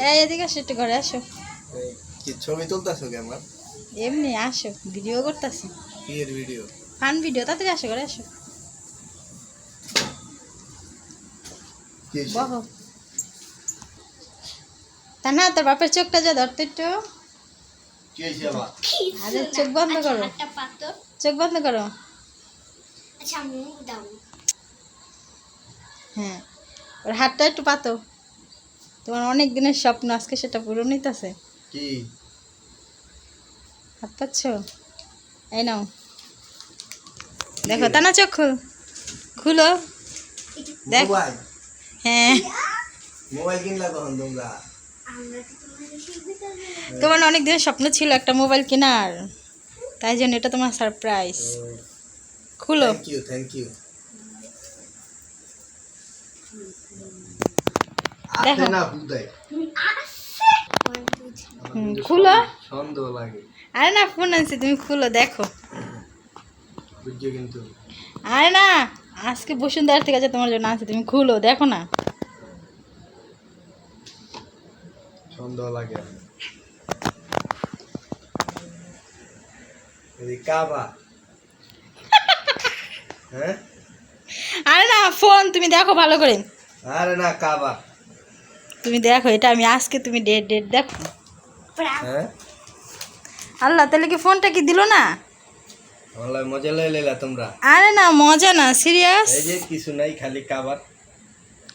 এই এদিকে আসো, একটু ঘরে আসো। কি ছবি তুলতাছো কি আমার? এমনি আসো, ভিডিও করতেছি। কি এর ভিডিও? ফান ভিডিও, তাড়াতাড়ি আসো, ঘরে আসো। বহো। তা না, তোর বাপের চোখটা যা ধরতে একটু। কি হইছে আবার? আরে চোখ বন্ধ করো, চোখ বন্ধ করো। আচ্ছা মুখ দাও। হ্যাঁ, ওর হাতটা একটু পাতো। তোমার অনেক দিনের স্বপ্ন আজকে সেটা পূরণ হইতাছে। কি? হাত পাচ্ছ? এই নাও, দেখো। তা না, চোখ খুলো, দেখ। মোবাইল হ্যাঁ, মোবাইল কিনলা কখন তোমরা? আমরা তো তোমাদের শিখতে হবে। তোমার অনেক দিনের স্বপ্ন ছিল একটা মোবাইল কেনার, তাই জন্য এটা তোমার সারপ্রাইজ। খুলো। থ্যাংক ইউ দেখো। না বুঝাই খুলো। সন্দেহ লাগে। আরে না, ফোন আনছি, তুমি খুলো, দেখো। বুঝছো কিন্তু আরে না, আজকে বসুন্ধরা থেকে আছে তোমার জন্য আছে, তুমি খুলো, দেখো না। সন্দেহ লাগে। এই কাবা হ্যাঁ? আরে না, ফোন তুমি দেখো ভালো করে। আরে না কাবা। তুমি দেখো, এটা আমি আজকে, তুমি ডেট দেখো। হ্যাঁ আল্লাহ, তাহলে কি ফোনটা কি দিল না? অনলাইন মজা লইলা তোমরা? আরে না, মজা না, সিরিয়াস। এই যে কিছু নাই, খালি কাবার।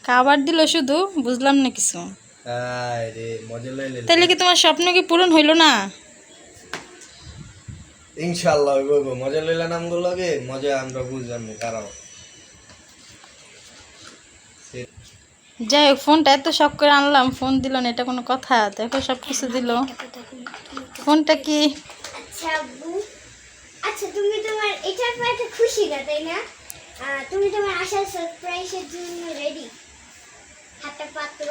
খাবার দিল শুধু, বুঝলাম না কিছু। আরে মজা লইলা। তাহলে কি তোমার স্বপ্ন কি পূরণ হইল না? ইনশাআল্লাহ হইব। মজা লইলা নামগুলো লাগে, মজা আমরা বুঝলাম না কারণ। যাই হোক, ফোনটা এত শখ করে আনলাম, ফোন দিল না, এটা কোনো কথা? দেখো, সব কিছু দিল। ফোনটা কি? আচ্ছা আব্বু, আচ্ছা তুমি তোমার এটার পরে খুশি না তাই না? তুমি তোমার আসার সারপ্রাইজের জন্য রেডি? হাতটা পাতো।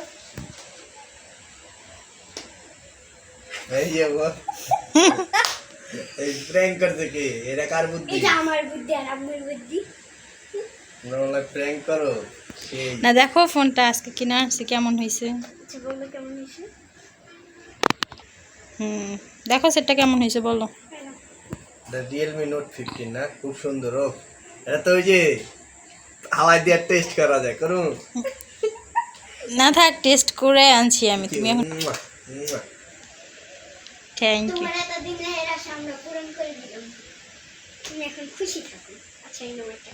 এই যে এই প্র্যাঙ্ক করতে কি? এটা কার বুদ্ধি? এটা আমার বুদ্ধি আর আম্মুর বুদ্ধি। তোমরা প্র্যাঙ্ক করো সেই। না, দেখো ফোনটা আজকে কিনা আসছে, কেমন হয়েছে। আচ্ছা বলো কেমন হয়েছে? দেখো সেটটা কেমন হয়েছে বলো। Realme Note 15 না? খুব সুন্দর। ও এটা তো ওই যে হাওয়ায় দিয়ে টেস্ট করা যায়, করুন না থাক, টেস্ট করে আনছি আমি, তুমি এখন। Thank you. তোমার এতদিনের আশা আমরা পূরণ করে দিলাম। তুমি এখন খুশি থাকো। আচ্ছা এই নাও এটা।